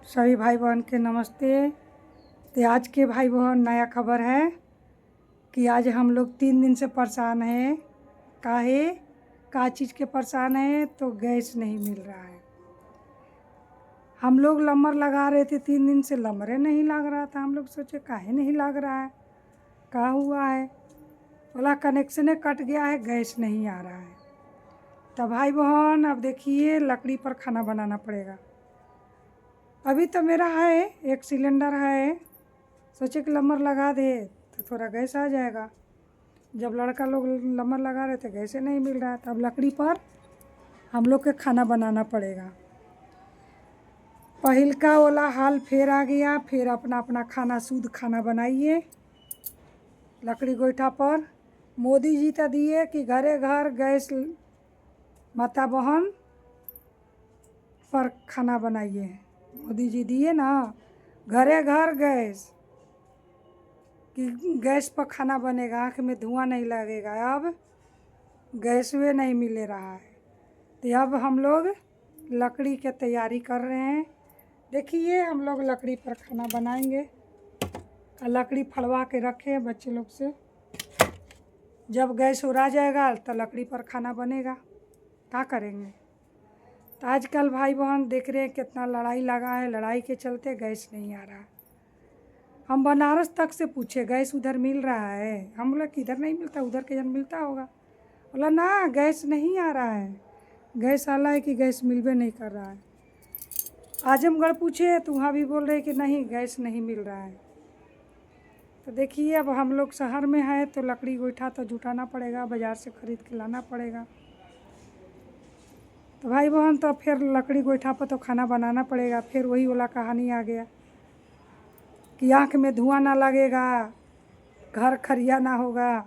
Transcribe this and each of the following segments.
सभी भाई बहन के नमस्ते। तो आज के भाई बहन नया खबर है कि आज हम लोग 3 दिन से परेशान हैं। काहे का चीज़ के परेशान हैं तो गैस नहीं मिल रहा है। हम लोग नंबर लगा रहे थे 3 दिन से, नंबरे नहीं लग रहा था। हम लोग सोचे काहे नहीं लग रहा है, क्या हुआ है। बोला कनेक्शने कट गया है, गैस नहीं आ रहा है। तो भाई बहन अब देखिए लकड़ी पर खाना बनाना पड़ेगा। अभी तो मेरा है, एक सिलेंडर है, सोचे कि नंबर लगा दे तो थोड़ा गैस आ जाएगा। जब लड़का लोग नंबर लगा रहे थे गैस नहीं मिल रहा, तब लकड़ी पर हम लोग के खाना बनाना पड़ेगा। पहिल का वाला हाल फिर आ गया। फिर अपना अपना खाना, शुद्ध खाना बनाइए लकड़ी गोईठा पर। मोदी जी तो दिए कि घरे घर गैस माता बहन पर खाना बनाइए। मोदी जी दिए ना घरे घर गैस, कि गैस पर खाना बनेगा, आँख में धुआं नहीं लगेगा। अब गैस वे नहीं मिल रहा है, तो अब हम लोग लकड़ी की तैयारी कर रहे हैं। देखिए हम लोग लकड़ी पर खाना बनाएंगे। लकड़ी फड़वा के रखे हैं बच्चे लोग से, जब गैस उड़ा जाएगा तो लकड़ी पर खाना बनेगा। क्या करेंगे। तो आजकल भाई बहन देख रहे हैं कितना लड़ाई लगा है, लड़ाई के चलते गैस नहीं आ रहा। हम बनारस तक से पूछे गैस उधर मिल रहा है, हम बोला कि इधर नहीं मिलता, उधर के जन मिलता होगा। बोला ना गैस नहीं आ रहा है, गैस आला है कि गैस मिलबे नहीं कर रहा है। आजमगढ़ पूछे तो वहाँ भी बोल रहे कि नहीं गैस नहीं मिल रहा है। तो देखिए अब हम लोग शहर में हैं तो लकड़ी गोईठा तो जुटाना पड़ेगा, बाज़ार से ख़रीद के लाना पड़ेगा। तो भाई बहन तो फिर लकड़ी गोईठा पर तो खाना बनाना पड़ेगा। फिर वही वाला कहानी आ गया कि आँख में धुआं ना लगेगा, घर खरिया ना होगा।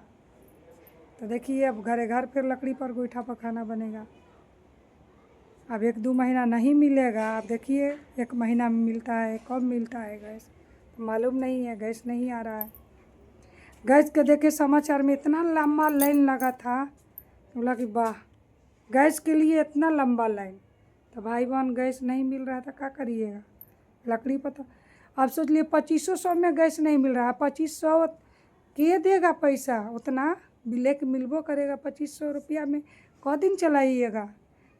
तो देखिए अब घरे घर फिर लकड़ी पर गोईठा पर खाना बनेगा। अब 1-2 महीना नहीं मिलेगा। अब देखिए 1 महीना में मिलता है, कब मिलता है गैस तो मालूम नहीं है। गैस नहीं आ रहा है। गैस के देखे समाचार में इतना लंबा लाइन लगा था, बोला कि वाह गैस के लिए इतना लंबा लाइन। तो भाई बहन गैस नहीं मिल रहा था, क्या करिएगा। लकड़ी पर तो अब सोच लिए 2500 में गैस नहीं मिल रहा है। 2500 के देगा पैसा, उतना बिलेक मिलबो करेगा। 2500 रुपया में क दिन चलाइएगा।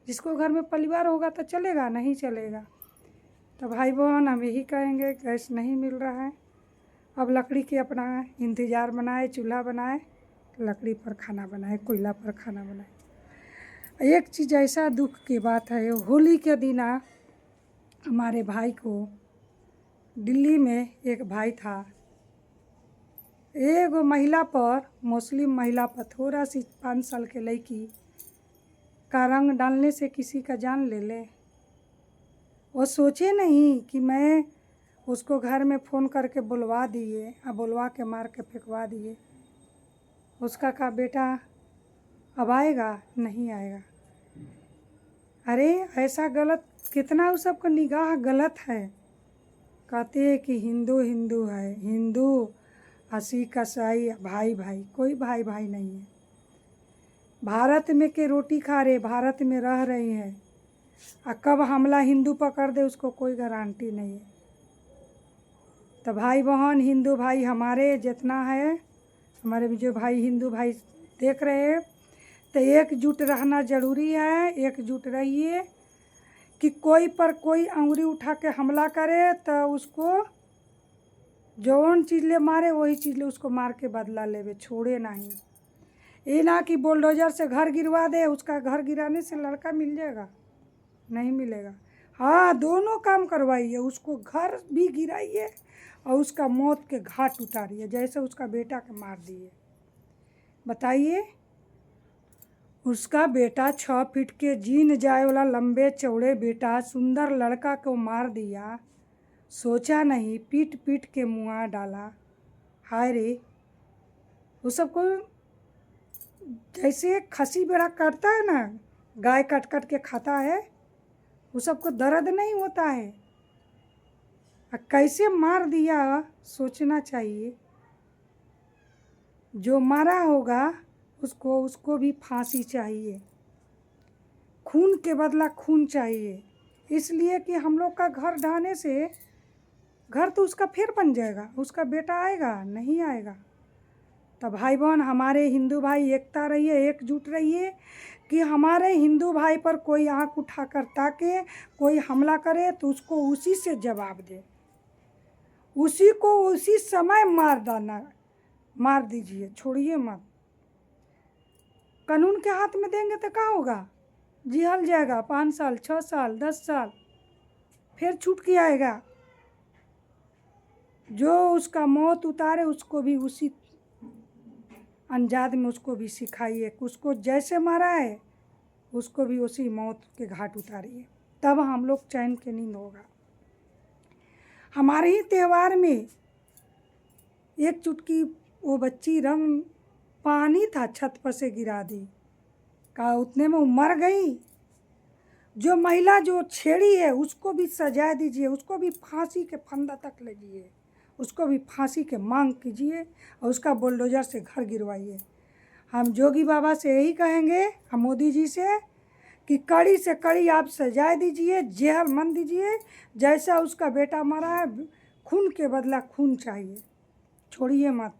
जिसको घर में परिवार होगा तो चलेगा, नहीं चलेगा। तो भाई बहन हम यही कहेंगे गैस नहीं मिल रहा है। अब लकड़ी के अपना इंतज़ार बनाए, चूल्हा बनाए, लकड़ी पर खाना बनाए, कोयला पर खाना बनाए। एक चीज़ ऐसा दुख की बात है, होली के दिन हमारे भाई को दिल्ली में एक भाई था, एगो महिला पर, मुस्लिम महिला पर थोड़ा सी 5 साल के लड़की का रंग डालने से किसी का जान ले ले। वो सोचे नहीं कि मैं उसको घर में फ़ोन करके बुलवा दिए और बुलवा के मार के फेंकवा दिए। उसका का बेटा अब आएगा नहीं आएगा। अरे ऐसा गलत कितना उस सबका निगाह गलत है। कहते हैं कि हिंदू हिंदू है, हिंदू सिख ईसाई भाई भाई, कोई भाई भाई नहीं है। भारत में के रोटी खा रहे, भारत में रह रहे हैं, और कब हमला हिंदू पकड़ दे उसको कोई गारंटी नहीं है। तो भाई बहन हिंदू भाई हमारे जितना है, हमारे भी जो भाई हिंदू भाई देख रहे हैं, तो एकजुट रहना ज़रूरी है। एकजुट रहिए कि कोई पर कोई अंगुली उठा के हमला करे तो उसको जौन चीज़ ले मारे वही चीज़ ले उसको मार के बदला लेवे, छोड़े नहीं। ये ना कि बुलडोजर से घर गिरवा दे, उसका घर गिराने से लड़का मिल जाएगा, नहीं मिलेगा। हाँ दोनों काम करवाइए, उसको घर भी गिराइए और उसका मौत के घाट उतारिए, जैसे उसका बेटा के मार दिए। बताइए उसका बेटा 6 फीट के जीन जाए वाला लंबे चौड़े बेटा, सुंदर लड़का को मार दिया, सोचा नहीं, पीट पीट के मुआ डाला। हाय रे, वो सबको जैसे खसी बेड़ा काटता है ना, गाय काट काट के खाता है, वो सबको दर्द नहीं होता है। कैसे मार दिया सोचना चाहिए। जो मारा होगा उसको भी फांसी चाहिए। खून के बदला खून चाहिए। इसलिए कि हम लोग का घर ढाने से घर तो उसका फिर बन जाएगा, उसका बेटा आएगा नहीं आएगा। तो भाई बहन, हमारे हिंदू भाई एकता रहिए, एकजुट रहिए कि हमारे हिंदू भाई पर कोई आँख उठा कर ताके, कोई हमला करे तो उसको उसी से जवाब दे, उसी को उसी समय मार दीजिए, छोड़िए मत। कानून के हाथ में देंगे तो क्या होगा? जेल जाएगा 5 साल 6 साल 10 साल, फिर छूट के आएगा। जो उसका मौत उतारे उसको भी उसी अंजाद में उसको भी सिखाइए, उसको जैसे मारा है उसको भी उसी मौत के घाट उतारिए, तब हम लोग चैन की नींद होगा। हमारे ही त्यौहार में एक चुटकी वो बच्ची रंग पानी था छत पर से गिरा दी, का उतने में वो मर गई। जो महिला जो छेड़ी है उसको भी सजा दीजिए, उसको भी फांसी के फंदा तक लीजिए, उसको भी फांसी के मांग कीजिए और उसका बुलडोजर से घर गिरवाइए। हम जोगी बाबा से यही कहेंगे, हम मोदी जी से, कि कड़ी से कड़ी आप सजा दीजिए, जेल मन दीजिए। जैसा उसका बेटा मरा है, खून के बदला खून चाहिए, छोड़िए मत।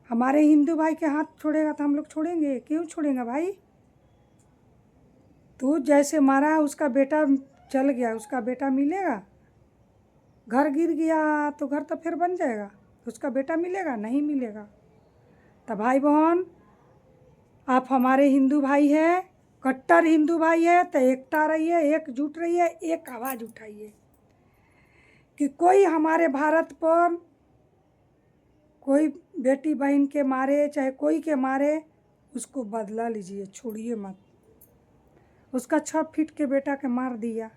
हमारे हिंदू भाई के हाथ छोड़ेगा तो हम लोग छोड़ेंगे? क्यों छोड़ेंगे भाई? तो जैसे मारा है उसका बेटा चल गया, उसका बेटा मिलेगा? घर गिर गया तो घर तो फिर बन जाएगा, उसका बेटा मिलेगा? नहीं मिलेगा। तो भाई बहन, आप हमारे हिंदू भाई हैं, कट्टर हिंदू भाई है, तो एकता रहिए, एकजुट रहिए, एक आवाज़ उठाइए कि कोई हमारे भारत पर कोई बेटी बहन के मारे चाहे कोई के मारे, उसको बदला लीजिए, छोड़िए मत। उसका 6 फीट के बेटा के मार दिया,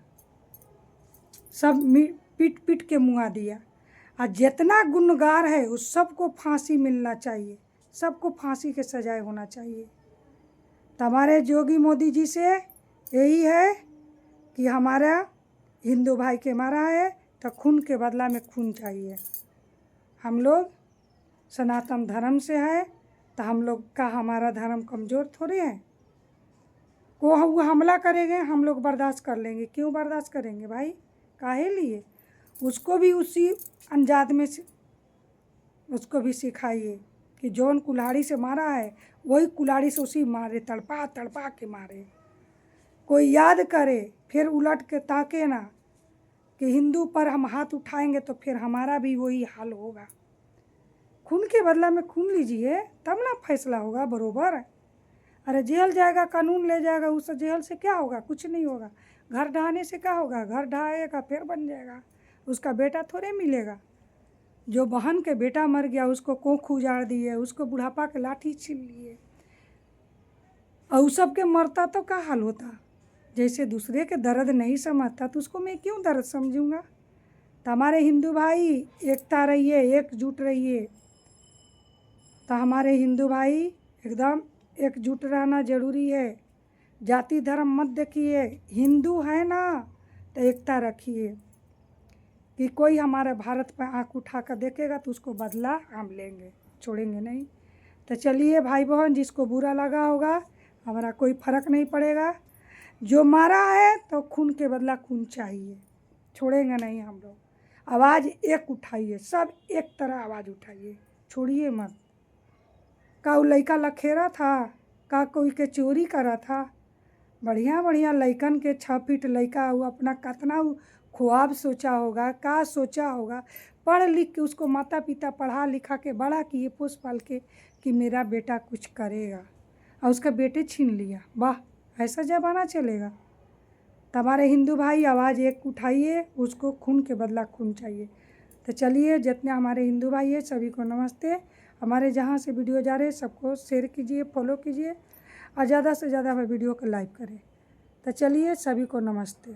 सब पीट पीट के मुआ दिया। और जितना गुनहगार है उस सबको फांसी मिलना चाहिए, सबको फांसी के सजाए होना चाहिए। तो हमारे जोगी मोदी जी से यही है कि हमारा हिंदू भाई के मारा है तो खून के बदला में खून चाहिए। हम लोग सनातन धर्म से है, तो हम लोग का हमारा धर्म कमज़ोर थोड़े है। को वो हमला करेंगे हम लोग बर्दाश्त कर लेंगे, क्यों बर्दाश्त करेंगे भाई? काहे लिए? उसको भी उसी अंजाद में उसको भी सिखाइए कि जौन कुल्हाड़ी से मारा है वही कुल्हाड़ी से उसी मारे, तड़पा तड़पा के मारे। कोई याद करे, फिर उलट के ताके ना कि हिंदू पर हम हाथ उठाएंगे तो फिर हमारा भी वही हाल होगा। खून के बदला में खून लीजिए, तब ना फैसला होगा बरोबर। अरे जेल जाएगा, कानून ले जाएगा, उस जेल से क्या होगा? कुछ नहीं होगा। घर ढहाने से क्या होगा? घर ढहाएगा फिर बन जाएगा, उसका बेटा थोड़े मिलेगा। जो बहन के बेटा मर गया उसको कोख उजाड़ दिए, उसको बुढ़ापा के लाठी छीन लिए, और उस सब के मरता तो क्या हाल होता? जैसे दूसरे के दर्द नहीं समझता तो उसको मैं क्यों दर्द समझूंगा? तो हमारे हिंदू भाई एकता रहिए, एकजुट रहिए। तो हमारे हिंदू भाई एकदम एकजुट रहना ज़रूरी है। जाति धर्म मत देखिए, हिंदू है ना तो एकता रखिए कि कोई हमारे भारत पर आँख उठा कर देखेगा तो उसको बदला हम लेंगे, छोड़ेंगे नहीं। तो चलिए भाई बहन, जिसको बुरा लगा होगा, हमारा कोई फ़र्क नहीं पड़ेगा। जो मारा है तो खून के बदला खून चाहिए, छोड़ेंगे नहीं हम लोग। आवाज़ एक उठाइए, सब एक तरह आवाज़ उठाइए, छोड़िए मत। का वो लड़का लखेरा था, का कोई के चोरी करा था? बढ़िया बढ़िया लड़कन के 6 फीट लड़का वो अपना कितना ख्वाब सोचा होगा, का सोचा होगा, पढ़ लिख के उसको माता पिता पढ़ा लिखा के बड़ा किए, पोस पाल के कि मेरा बेटा कुछ करेगा, और उसका बेटे छीन लिया। वाह, ऐसा ज़माना चलेगा? तो हमारे हिंदू भाई आवाज़ एक उठाइए, उसको खून के बदला खून चाहिए। तो चलिए, जितने हमारे हिंदू भाई हैं सभी को नमस्ते। हमारे जहाँ से वीडियो जा रहे हैं सबको शेयर कीजिए, फॉलो कीजिए, और ज़्यादा से ज़्यादा वीडियो को लाइक करें। तो चलिए, सभी को नमस्ते।